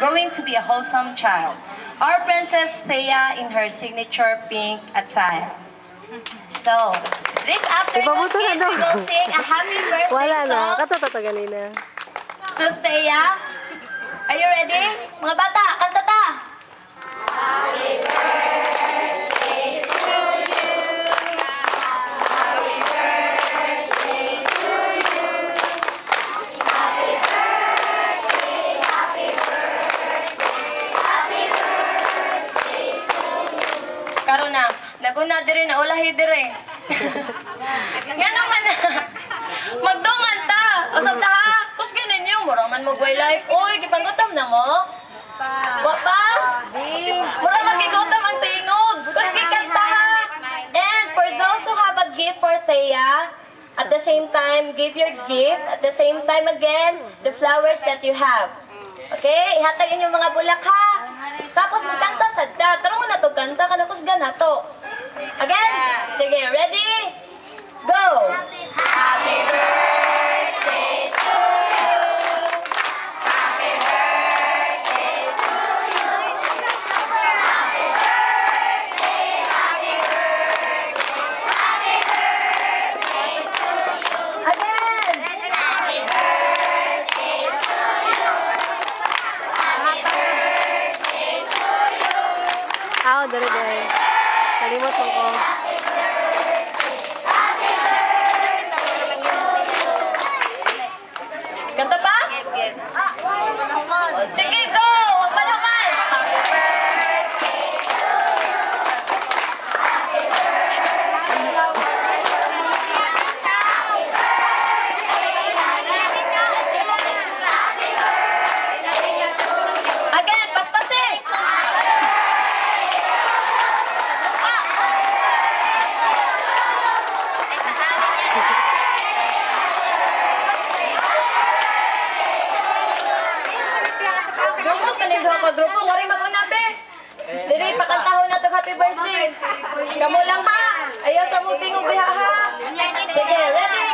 growing to be a wholesome child. Our Princess Thea in her signature pink attire. So, this afternoon, Ipabuto na kids, we daw. will sing a happy birthday Wala na. song Katotoo ganina. to Thea. Are you ready? Mga bata, kanta ta! Karon na, naguna diri na ulahi diri. Nga naman na. Magdungan ta. Usab ta ha. Kus ninyo mura man mag life. Oy, gipanggutom na mo? Wa pa? Mura man gigutom ang tingog. Kus gikanta ha. And for those who have a gift for Thea, at the same time, give your gift. At the same time again, the flowers that you have. Okay? Ihatag inyong mga bulak ha. Tapos magkanta sa da. Tarong na to kanta ka na kusga na to. Again? Sige, ready? Go! Happy birthday to you. Happy birthday to you. Happy birthday, happy birthday, happy birthday to you. Again! Happy birthday to you. Happy birthday to you. Ako, dali. Kalimot mo ko. Kanta pa? Sige, go! Huwag malakas! Happy birthday to you. Happy birthday. Again, paspasin! Dumot ka nito ako, grupo. Wari mag-una, be. Diri, pakantahon na to happy birthday. Kamu lang ha. Ayaw sa muting ubiha ha. Sige, ready?